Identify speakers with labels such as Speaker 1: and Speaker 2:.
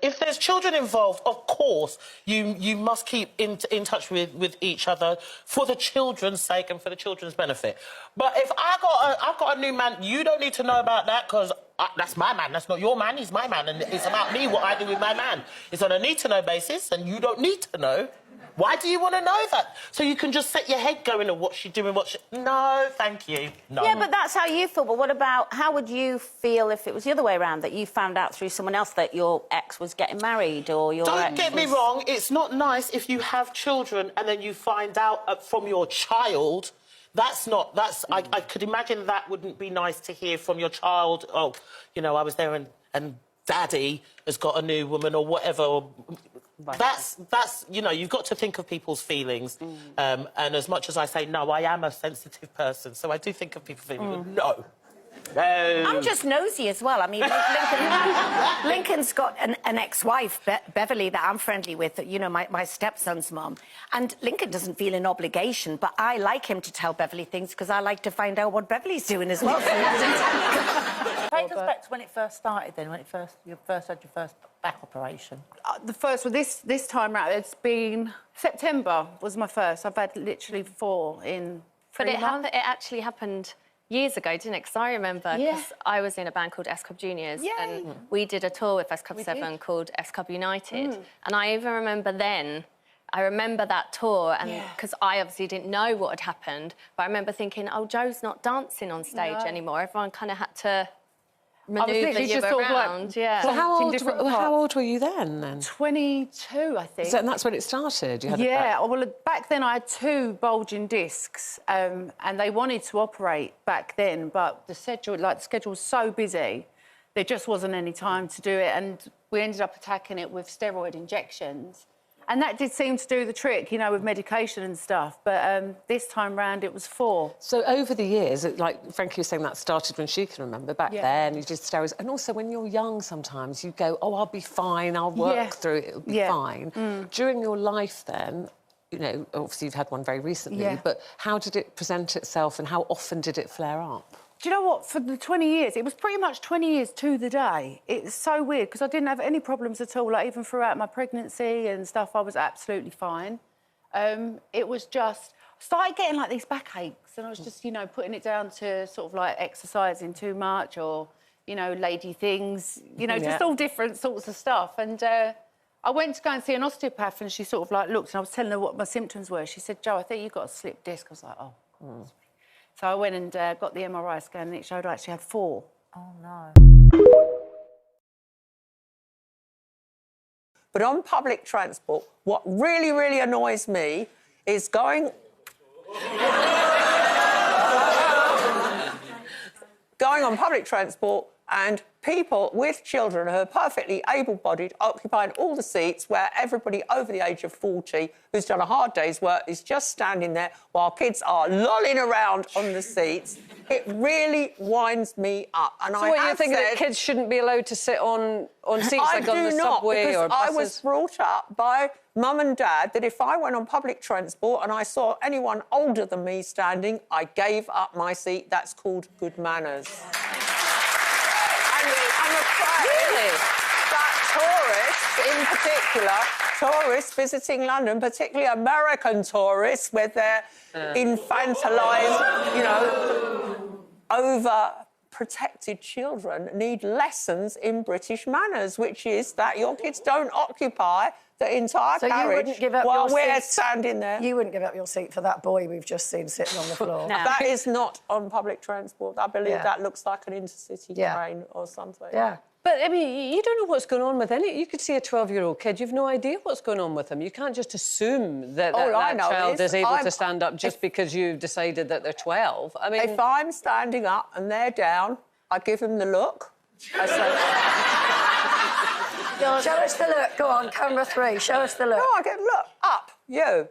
Speaker 1: if there's children involved, of course, you must keep in touch with each other for the children's sake and for the children's benefit. But if I've got a new man, you don't need to know about that because that's my man. That's not your man. He's my man, and it's about me what I do with my man. It's on a need-to-know basis, and you don't need to know. Why do you want to know that? So you can just set your head going on what's she doing, No, thank you. No.
Speaker 2: Yeah, but that's how you feel. But what about, how would you feel if it was the other way around, that you found out through someone else that your ex was getting married or your
Speaker 1: Don't
Speaker 2: ex
Speaker 1: get me wrong, it's not nice if you have children and then you find out from your child. I could imagine that wouldn't be nice to hear from your child. Oh, you know, I was there and Daddy has got a new woman or whatever. Right. That's you know, you've got to think of people's feelings. And as much as I say no, I am a sensitive person, so I do think of people's feelings. No.
Speaker 2: I'm just nosy as well. I mean, Lincoln's got an ex-wife, Beverly, that I'm friendly with, you know, my stepson's mum. And Lincoln doesn't feel an obligation, but I like him to tell Beverly things because I like to find out what Beverly's doing as well.
Speaker 3: Take us back to when it first started then, when you first had your first back operation.
Speaker 4: This time round, it's been... September was my first. I've had literally 4 in 3 months.
Speaker 5: It actually happened years ago, didn't it? Because I remember, because I was in a band called S Club Juniors, and we did a tour with S Club 7 called S Club United. And I even remember then, I remember that tour, and because I obviously didn't know what had happened, but I remember thinking, oh, Joe's not dancing on stage anymore. Everyone kind of had to manoeuvre you around.
Speaker 6: So how old were you then?
Speaker 4: 22, I think.
Speaker 6: So, and that's when it started? You had
Speaker 4: well, back then I had 2 bulging discs, and they wanted to operate back then, but the schedule was so busy, there just wasn't any time to do it, and we ended up attacking it with steroid injections. And that did seem to do the trick, you know, with medication and stuff. But this time round, it was 4.
Speaker 6: So over the years, like Frankie was saying, that started when she can remember. Back then, you did steroids. And also, when you're young, sometimes you go, oh, I'll be fine, I'll work through it, it'll be fine. During your life then, you know, obviously you've had one very recently, but how did it present itself and how often did it flare up?
Speaker 4: Do you know what? For the 20 years, it was pretty much 20 years to the day. It's so weird, because I didn't have any problems at all. Like, even throughout my pregnancy and stuff, I was absolutely fine. It was just... I started getting, like, these backaches, and I was just, you know, putting it down to sort of, like, exercising too much or, you know, lady things, you know, just all different sorts of stuff. And I went to go and see an osteopath, and she sort of, like, looked, and I was telling her what my symptoms were. She said, Jo, I think you've got a slipped disc. I was like, oh. So I went and got the MRI scan, and it showed I actually had 4.
Speaker 3: Oh, no.
Speaker 7: But on public transport, what really, really annoys me is going on public transport and people with children who are perfectly able-bodied occupying all the seats, where everybody over the age of 40 who's done a hard day's work is just standing there while kids are lolling around on the seats. It really winds me up. And
Speaker 6: so what, you think that kids shouldn't be allowed to sit on seats like on the subway or buses?
Speaker 7: I was brought up by Mum and Dad that if I went on public transport and I saw anyone older than me standing, I gave up my seat. That's called good manners. That tourists, in particular, tourists visiting London, particularly American tourists with their infantilised, you know, over-protected children, need lessons in British manners, which is that your kids don't occupy the entire carriage while we're standing there.
Speaker 8: You wouldn't give up your seat for that boy we've just seen sitting on the floor.
Speaker 7: No. That is not on public transport. I believe that looks like an intercity train or something.
Speaker 8: Yeah.
Speaker 6: But, I mean, you don't know what's going on with any... You could see a 12-year-old kid, you've no idea what's going on with them. You can't just assume that that child is able to stand up just because you've decided that they're 12. I mean...
Speaker 7: If I'm standing up and they're down, I give them the look. I say...
Speaker 8: Show us the look. Go on, camera 3. Show us the look.
Speaker 7: No, I get look up. You.